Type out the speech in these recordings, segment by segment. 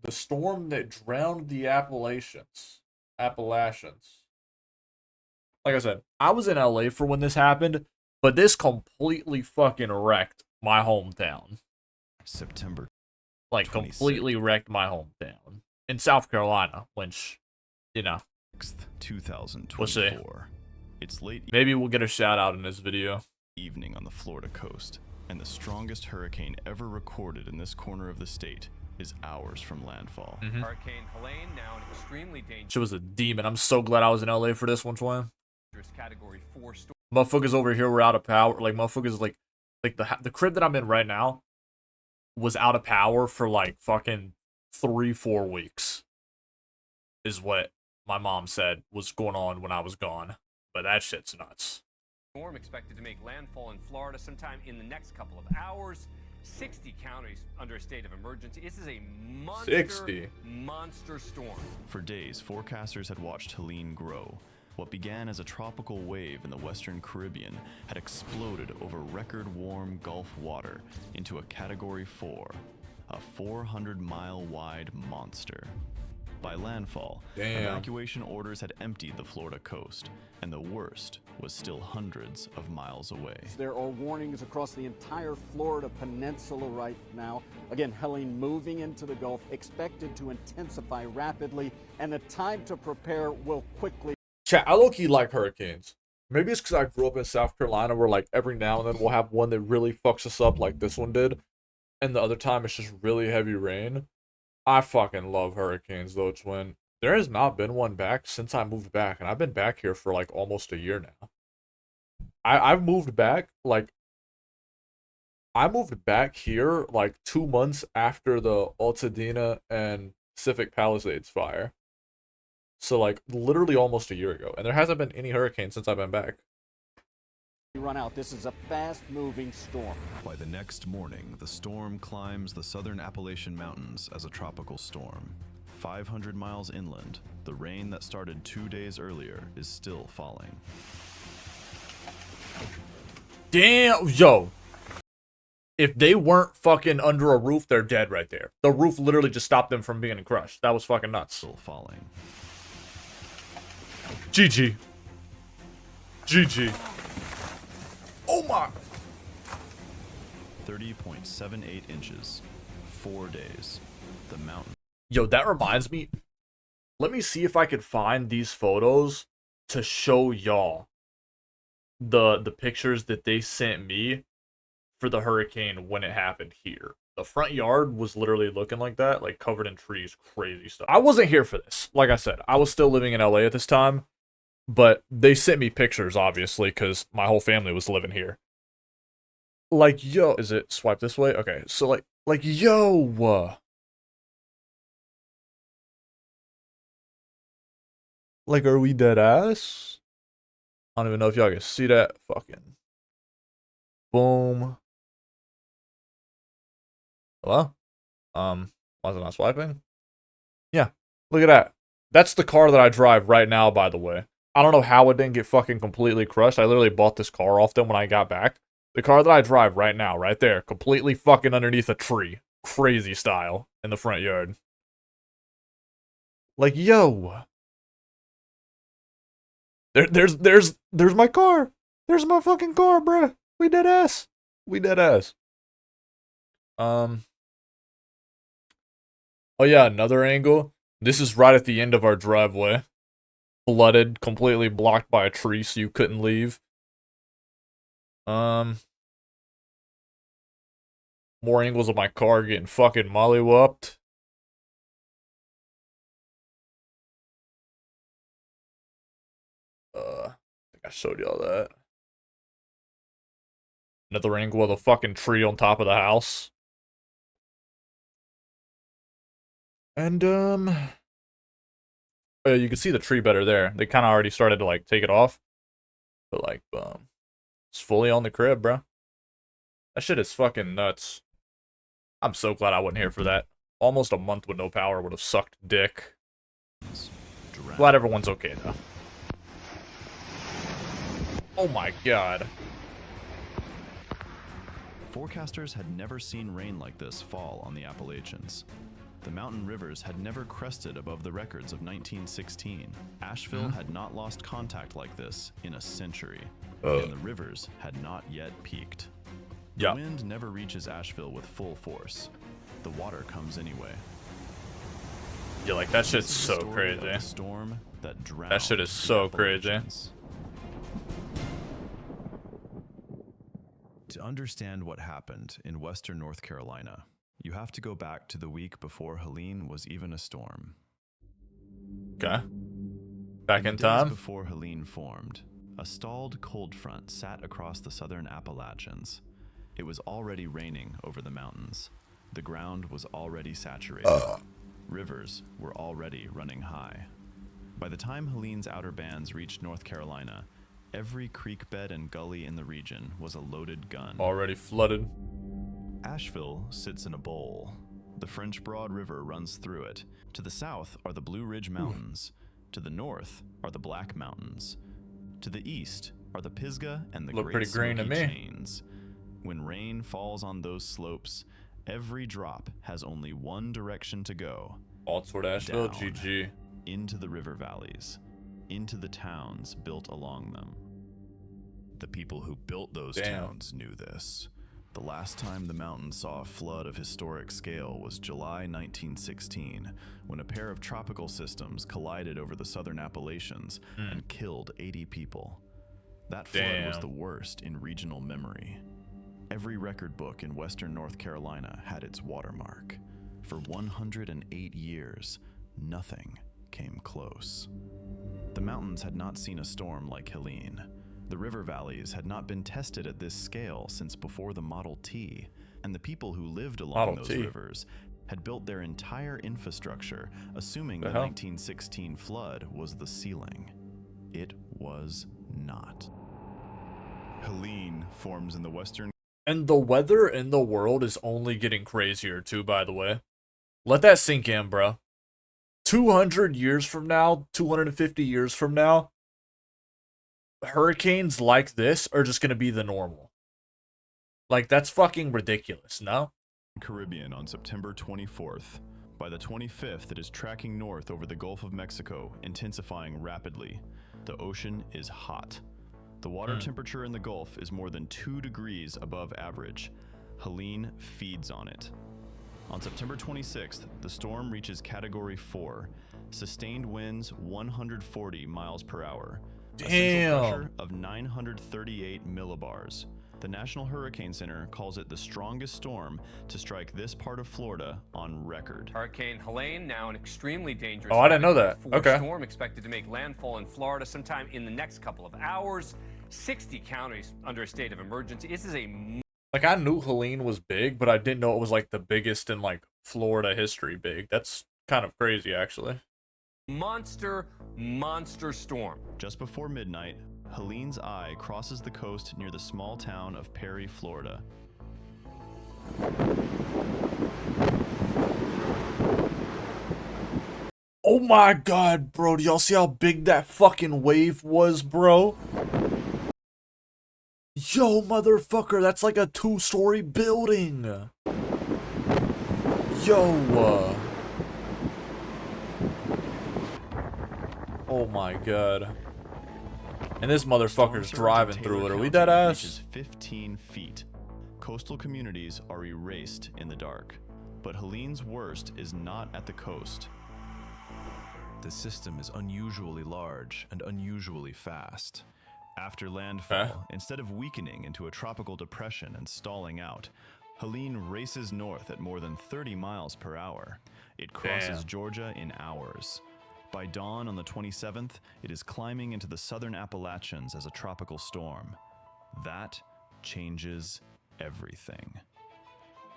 The storm that drowned the Appalachians. Like I said, I was in LA for when this happened, but this completely fucking wrecked my hometown. September Like, completely wrecked my hometown. In South Carolina, which, you know. 2024. We'll see. It's late. Maybe we'll get a shout out in this video. Evening on the Florida coast, and the strongest hurricane ever recorded in this corner of the state is hours from landfall. Hurricane Helene, now an extremely dangerous. She was a demon. I'm so glad I was in LA for this one, Twin. Category 4 storm. Motherfuckers over here were out of power. Like, motherfuckers, like the crib that I'm in right now was out of power for like fucking 3-4 weeks. Is what my mom said was going on when I was gone. But that shit's nuts. Storm expected to make landfall in Florida sometime in the next couple of hours. 60 counties under a state of emergency. This is a monster storm. For days, forecasters had watched Helene grow. What began as a tropical wave in the Western Caribbean had exploded over record-warm Gulf water into a Category 4, a 400-mile-wide monster. By landfall, evacuation orders had emptied the Florida coast, and the worst was still hundreds of miles away. There are warnings across the entire Florida peninsula right now. Again, Helene moving into the Gulf, expected to intensify rapidly, and the time to prepare will quickly. Chat, I low-key like hurricanes. Maybe it's because I grew up in South Carolina where, like, every now and then we'll have one that really fucks us up like this one did. And the other time it's just really heavy rain. I fucking love hurricanes, though, Twin. There has not been one back since I moved back. And I've been back here for, like, almost a year now. I've moved back, like... I moved back here, like, 2 months after the Altadena and Pacific Palisades fire. So, like, literally almost a year ago. And there hasn't been any hurricane since I've been back. Run out. This is a fast-moving storm. By the next morning, the storm climbs the southern Appalachian Mountains as a tropical storm. 500 miles inland, the rain that started 2 days earlier is still falling. Damn, yo. If they weren't fucking under a roof, they're dead right there. The roof literally just stopped them from being crushed. That was fucking nuts. Still falling. GG. GG. Oh my. 30.78 inches. 4 days. The mountain. Yo, that reminds me. Let me see if I could find these photos to show y'all the pictures that they sent me for the hurricane when it happened here. The front yard was literally looking like that, like covered in trees, crazy stuff. I wasn't here for this. Like I said, I was still living in LA at this time, but they sent me pictures, obviously, because my whole family was living here. Like, yo, is it swipe this way? Okay, so like, yo, like, are we dead ass? I don't even know if y'all can see that. Fucking boom. Hello? Why is it not swiping? Yeah, look at that. That's the car that I drive right now, by the way. I don't know how it didn't get fucking completely crushed. I literally bought this car off them when I got back. The car that I drive right now, right there, completely fucking underneath a tree. Crazy style in the front yard. Like, yo. There's my car. There's my fucking car, bruh. We dead ass. We dead ass. Oh yeah, another angle. This is right at the end of our driveway. Flooded, completely blocked by a tree so you couldn't leave. More angles of my car getting fucking mollywopped. I think I showed y'all that. Another angle of the fucking tree on top of the house. And, oh, you can see the tree better there. They kind of already started to, like, take it off. But, like, it's fully on the crib, bro. That shit is fucking nuts. I'm so glad I wasn't here for that. Almost a month with no power would have sucked dick. Glad everyone's okay, though. Oh my god. Forecasters had never seen rain like this fall on the Appalachians. The mountain rivers had never crested above the records of 1916. Asheville had not lost contact like this in a century, and the rivers had not yet peaked. The wind never reaches Asheville with full force. The water comes anyway. Yeah, like that shit's so crazy. Storm that That shit is so crazy. To understand what happened in western North Carolina, you have to go back to the week before Helene was even a storm. Okay. Back in Days time? before Helene formed, a stalled cold front sat across the southern Appalachians. It was already raining over the mountains. The ground was already saturated. Rivers were already running high. By the time Helene's outer bands reached North Carolina, every creek bed and gully in the region was a loaded gun. Already flooded. Asheville sits in a bowl. The French Broad River runs through it. To the south are the Blue Ridge Mountains. To the north are the Black Mountains. To the east are the Pisgah and the Look Great pretty green to Smoky me. Chains. When rain falls on those slopes, every drop has only one direction to go. All toward Asheville, Down. GG. Into the river valleys, into the towns built along them. The people who built those towns knew this. The last time the mountain saw a flood of historic scale was July 1916, when a pair of tropical systems collided over the southern Appalachians and killed 80 people. That flood was the worst in regional memory. Every record book in western North Carolina had its watermark. For 108 years, nothing came close. The mountains had not seen a storm like Helene. The river valleys had not been tested at this scale since before the Model T, and the people who lived along those rivers had built their entire infrastructure assuming the 1916 flood was the ceiling. It was not. Helene forms in the western. And the weather in the world is only getting crazier too, by the way. Let that sink in, bro. 200 years from now, 250 years from now, hurricanes like this are just going to be the normal. Like, that's fucking ridiculous, no? Caribbean on September 24th. By the 25th, it is tracking north over the Gulf of Mexico, intensifying rapidly. The ocean is hot. The water temperature in the Gulf is more than 2 degrees above average. Helene feeds on it. On September 26th, the storm reaches Category 4, sustained winds 140 miles per hour. A central pressure of 938 millibars. The National Hurricane Center calls it the strongest storm to strike this part of Florida on record. Hurricane Helene, now an extremely dangerous I didn't know that. Okay. storm expected to make landfall in Florida sometime in the next couple of hours. 60 counties under a state of emergency. This is a... Like, I knew Helene was big, but I didn't know it was, like, the biggest in, like, Florida history big. That's kind of crazy, actually. monster storm. Just before midnight, Helene's eye crosses the coast near the small town of Perry, Florida. Oh my god, bro. Do y'all see how big that fucking wave was, bro? Yo, motherfucker, that's like a 2-story building. Yo. Oh my god. And this motherfucker's driving through it. Are we dead ass? Reaches 15 feet. Coastal communities are erased in the dark. But Helene's worst is not at the coast. The system is unusually large and unusually fast. After landfall, instead of weakening into a tropical depression and stalling out, Helene races north at more than 30 miles per hour. It crosses Georgia in hours. By dawn on the 27th, it is climbing into the southern Appalachians as a tropical storm. That changes everything.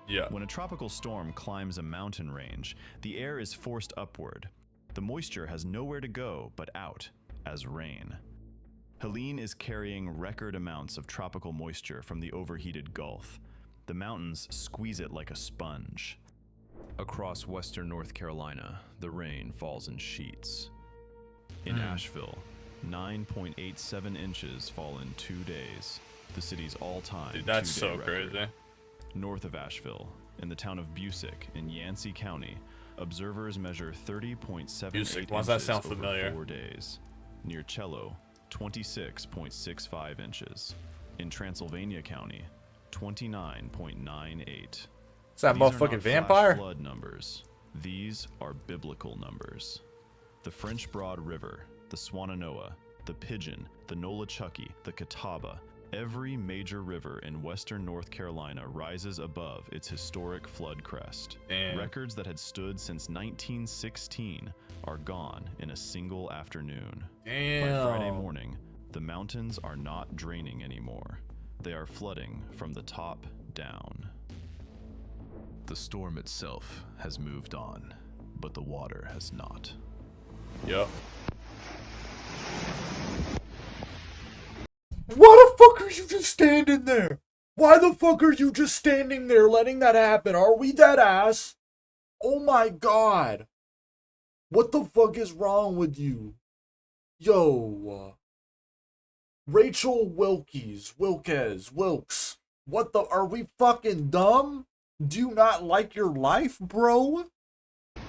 Yeah. When a tropical storm climbs a mountain range, the air is forced upward. The moisture has nowhere to go but out as rain. Helene is carrying record amounts of tropical moisture from the overheated Gulf. The mountains squeeze it like a sponge. Across western North Carolina, the rain falls in sheets. In Asheville, 9.87 inches fall in 2 days, the city's all-time Dude, that's two-day so record. crazy. North of Asheville, in the town of Busick in Yancey County, observers measure 30.78 Music, why does that inches sound over familiar? 4 days. Near Cello, 26.65 inches. In Transylvania County, 29.98. Is that These are motherfucking not vampire? flash flood numbers. These are biblical numbers. The French Broad River, the Swannanoa, the Pigeon, the Nolichucky, the Catawba, every major river in western North Carolina rises above its historic flood crest. Damn. Records that had stood since 1916 are gone in a single afternoon. Damn. By Friday morning, the mountains are not draining anymore. They are flooding from the top down. The storm itself has moved on, but the water has not. Yep. Why the fuck are you just standing there? Why the fuck are you just standing there letting that happen? Are we dead ass? Oh my god. What the fuck is wrong with you? Yo. Rachel Wilkes. What the, are we fucking dumb? Do you not like your life, bro? I'm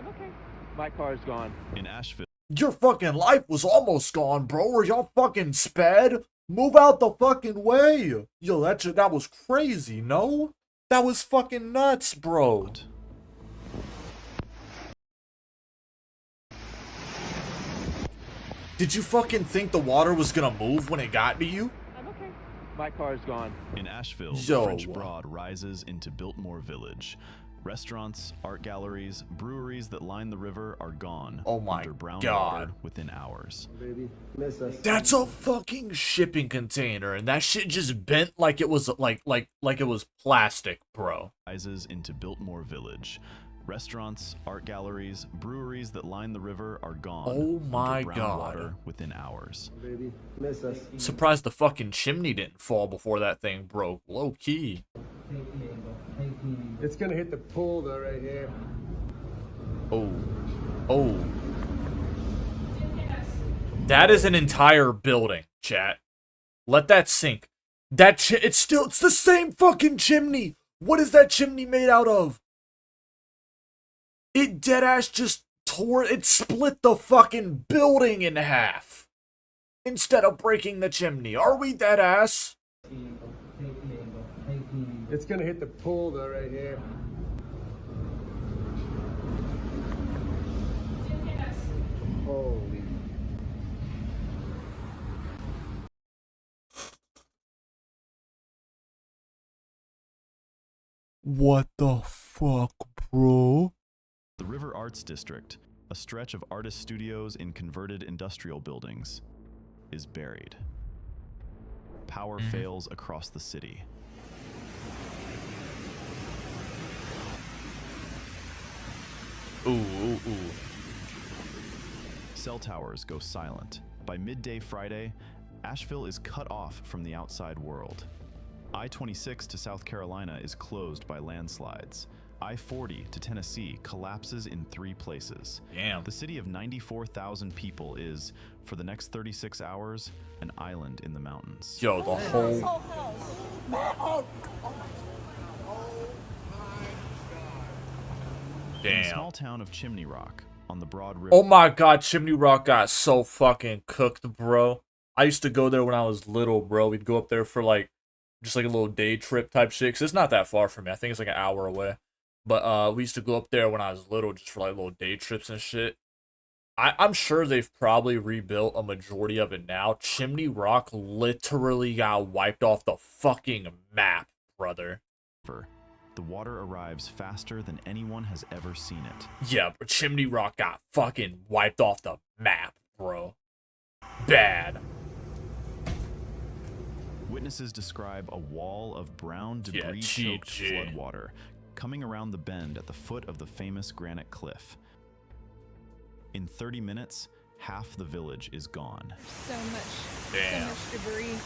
okay. My car's gone. In Asheville, Your fucking life was almost gone, bro. Are y'all fucking sped? Move out the fucking way. Yo, that was crazy, no? That was fucking nuts, bro. Did you fucking think the water was gonna move when it got to you? I'm okay. My car's gone. In Asheville, Yo. the French Broad rises into Biltmore Village. Restaurants, art galleries, breweries that line the river are gone. Oh my under brown God. water within hours. That's a fucking shipping container, and that shit just bent like it was like it was plastic, bro. Rises into Biltmore Village. Restaurants, art galleries, breweries that line the river are gone. Oh my under brown God. water within hours. Surprised the fucking chimney didn't fall before that thing broke. Low key. It's gonna hit the pool though right here. Oh. Oh. That is an entire building, chat. Let that sink. It's the same fucking chimney. What is that chimney made out of? It deadass just it split the fucking building in half. Instead of breaking the chimney. Are we deadass? It's gonna hit the pool though right here. Holy. What the fuck, bro? The River Arts District, a stretch of artist studios in converted industrial buildings, is buried. Power fails across the city. Ooh. Cell towers go silent. By midday Friday, Asheville is cut off from the outside world. I-26 to South Carolina is closed by landslides. I-40 to Tennessee collapses in 3 places. Damn. The city of 94,000 people is, for the next 36 hours, an island in the mountains. Yo, the whole... In the Damn. small town of Chimney Rock, on the Broad River. Oh my god, Chimney Rock got so fucking cooked, bro. I used to go there when I was little, bro. We'd go up there for like, just like a little day trip type shit. Cause it's not that far from me. I think it's like an hour away. But we used to go up there when I was little just for like little day trips and shit. I'm sure they've probably rebuilt a majority of it now. Chimney Rock literally got wiped off the fucking map, brother. The water arrives faster than anyone has ever seen it. Yeah, but Chimney Rock got fucking wiped off the map, bro. Bad. Witnesses describe a wall of brown debris-choked floodwater coming around the bend at the foot of the famous granite cliff. In 30 minutes, half the village is gone. So much debris.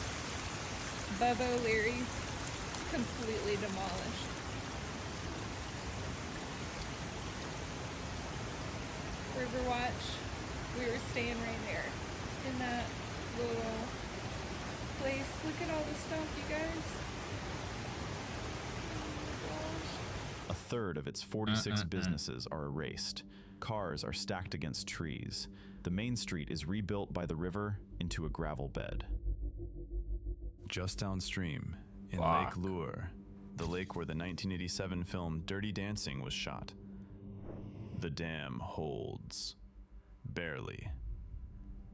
Bubba O'Leary's completely demolished. Riverwatch, we were staying right there in that little place. Look at all the stuff, you guys. Oh my gosh. A third of its 46 businesses are erased. Cars are stacked against trees. The main street is rebuilt by the river into a gravel bed. Just downstream, in Lake Lure, the lake where the 1987 film Dirty Dancing was shot, the dam holds. Barely.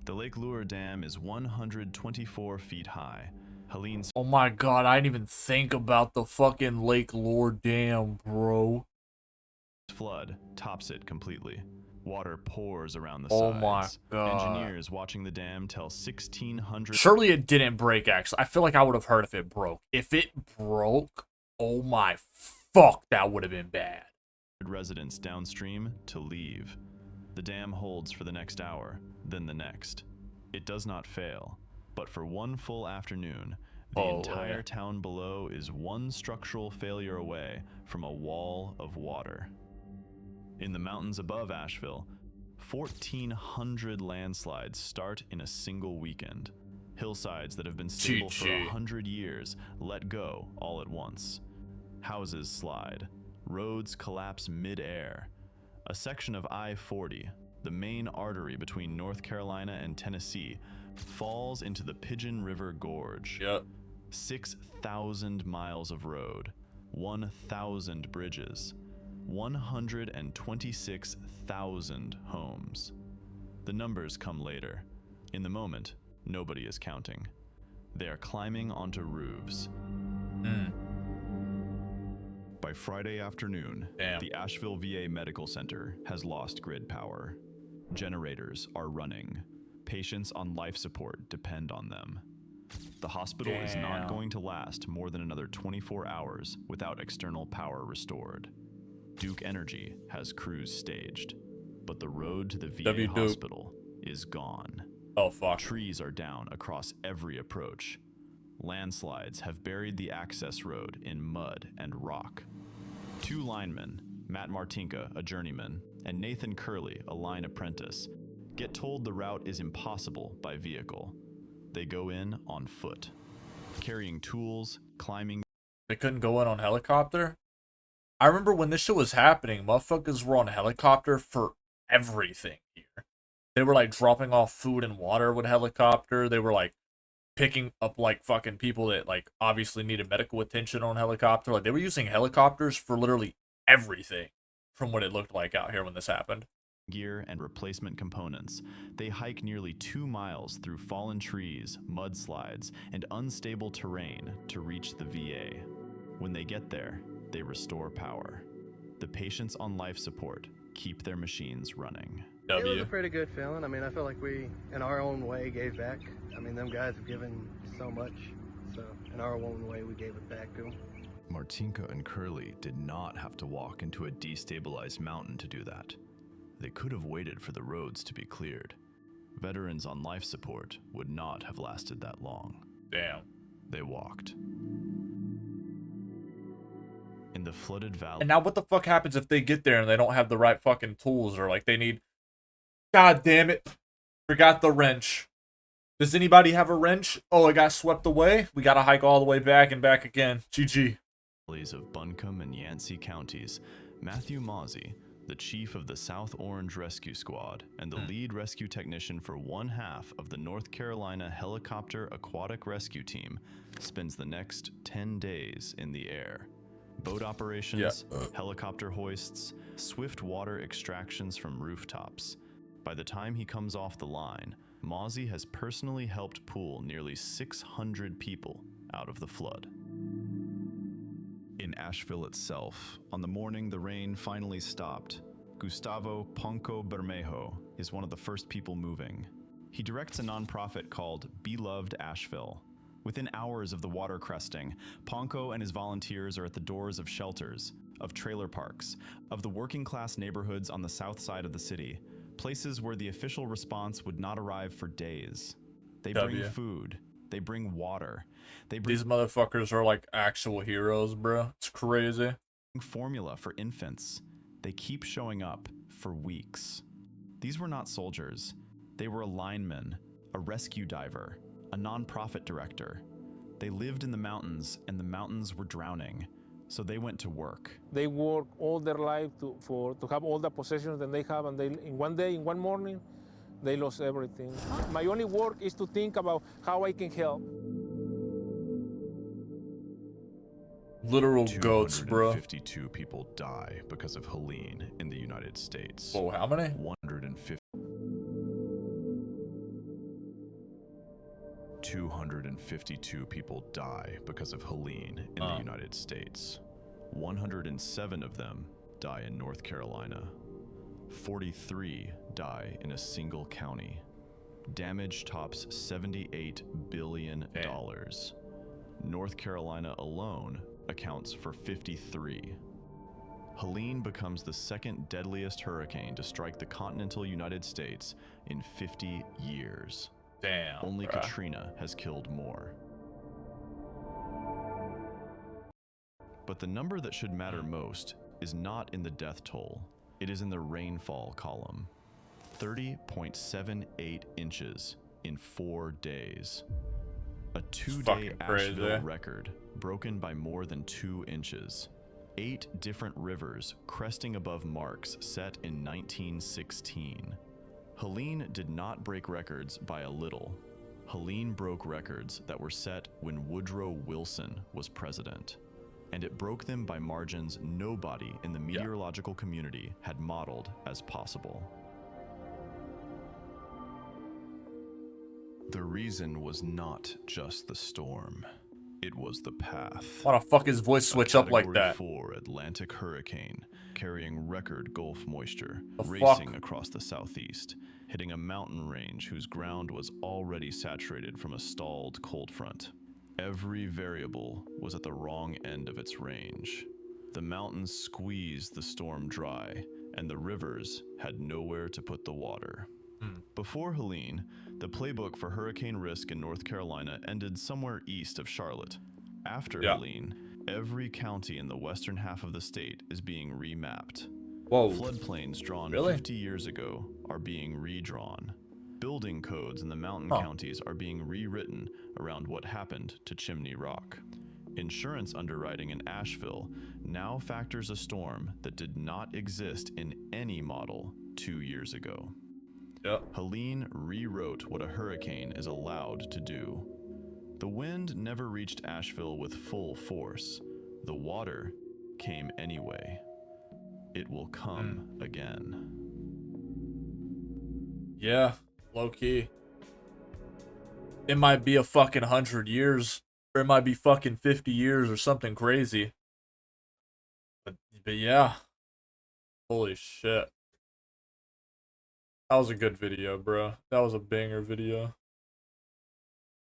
The Lake Lure Dam is 124 feet high. Helene's Oh my god, I didn't even think about the fucking Lake Lore Dam, bro. flood tops it completely. Water pours around the Oh sides. my god. Engineers watching the dam tell 1,600 Surely it didn't break, actually. I feel like I would have heard if it broke. If it broke, oh my fuck, that would have been bad. residents downstream to leave. The dam holds for the next hour, then the next. It does not fail, but for one full afternoon, the entire town below is one structural failure away from a wall of water. In the mountains above Asheville, 1,400 landslides start in a single weekend. Hillsides that have been stable for 100 years let go all at once. Houses slide. Roads collapse mid-air. A section of I-40, the main artery between North Carolina and Tennessee, falls into the Pigeon River Gorge. 6,000 miles of road, 1,000 bridges, 126,000 homes. The numbers come later. In the moment, nobody is counting. They are climbing onto roofs. By Friday afternoon, the Asheville VA Medical Center has lost grid power. Generators are running. Patients on life support depend on them. The hospital is not going to last more than another 24 hours without external power restored. Duke Energy has crews staged, but the road to the VA hospital is gone. Oh, fuck. Trees are down across every approach. Landslides have buried the access road in mud and rock. Two linemen, Matt Martinka, a journeyman, and Nathan Curley, a line apprentice, get told the route is impossible by vehicle. They go in on foot, carrying tools, climbing. They couldn't go in on helicopter? I remember when this shit was happening, motherfuckers were on helicopter for everything here. They were like dropping off food and water with helicopter. They were like picking up like fucking people that like obviously needed medical attention on helicopter. Like they were using helicopters for literally everything from what it looked like out here when this happened. Gear and replacement components. They hike nearly 2 miles through fallen trees, mudslides, and unstable terrain to reach the VA. When they get there, they restore power. The patients on life support keep their machines running. It was a pretty good feeling. I mean, I feel like we, in our own way, gave back. I mean, them guys have given so much, so in our own way, we gave it back to them. Martinka and Curley did not have to walk into a destabilized mountain to do that. They could have waited for the roads to be cleared. Veterans on life support would not have lasted that long. Damn. They walked. In the flooded valley. And now what the fuck happens if they get there and they don't have the right fucking tools or like they need... God damn it. Forgot the wrench. Does anybody have a wrench? Oh, it got swept away? We gotta hike all the way back and back again. GG. Of Buncombe and Yancey counties, Matthew Mozzie, the chief of the South Orange Rescue Squad and the lead rescue technician for one half of the North Carolina Helicopter Aquatic Rescue Team, spends the next 10 days in the air. Boat operations, helicopter hoists, swift water extractions from rooftops. By the time he comes off the line, Mozzie has personally helped pull nearly 600 people out of the flood. In Asheville itself, on the morning the rain finally stopped, Gustavo Ponco Bermejo is one of the first people moving. He directs a nonprofit called Beloved Asheville. Within hours of the water cresting, Ponco and his volunteers are at the doors of shelters, of trailer parks, of the working-class neighborhoods on the south side of the city, places where the official response would not arrive for days. They bring food. They bring water. These motherfuckers are like actual heroes, bro. It's crazy. Formula for infants. They keep showing up for weeks. These were not soldiers. They were a lineman, a rescue diver, a nonprofit director. They lived in the mountains, and the mountains were drowning. So they went to work. They work all their life to have all the possessions that they have, and they, in one day, in one morning, they lost everything. My only work is to think about how I can help. Literal goats, bro. 252 people die because of Helene in the United States. Whoa, how many? 252 people die because of Helene in the United States. 107 of them die in North Carolina. 43 die in a single county. Damage tops $78 billion. North Carolina alone accounts for 53. Helene becomes the second deadliest hurricane to strike the continental United States in 50 years. Damn. Only bruh. Katrina has killed more. But the number that should matter most is not in the death toll. It is in the rainfall column. 30.78 inches in 4 days. A 2-day Asheville record broken by more than 2 inches. 8 different rivers cresting above marks set in 1916. Helene did not break records by a little. Helene broke records that were set when Woodrow Wilson was president. And it broke them by margins nobody in the meteorological community had modeled as possible. The reason was not just the storm. It was the path. Why the fuck his voice switch up like that? Category 4 Atlantic hurricane, carrying record Gulf moisture, The racing fuck? across the southeast, hitting a mountain range whose ground was already saturated from a stalled cold front. Every variable was at the wrong end of its range. The mountains squeezed the storm dry, and the rivers had nowhere to put the water. Before Helene, the playbook for hurricane risk in North Carolina ended somewhere east of Charlotte. After Helene, every county in the western half of the state is being remapped. Whoa. Floodplains drawn 50 years ago are being redrawn. Building codes in the mountain counties are being rewritten around what happened to Chimney Rock. Insurance underwriting in Asheville now factors a storm that did not exist in any model 2 years ago. Helene rewrote what a hurricane is allowed to do. The wind never reached Asheville with full force. The water came anyway. It will come again. Yeah, low key. It might be a fucking 100 years, or it might be fucking 50 years or something crazy. But yeah. Holy shit. That was a good video, bro. That was a banger video.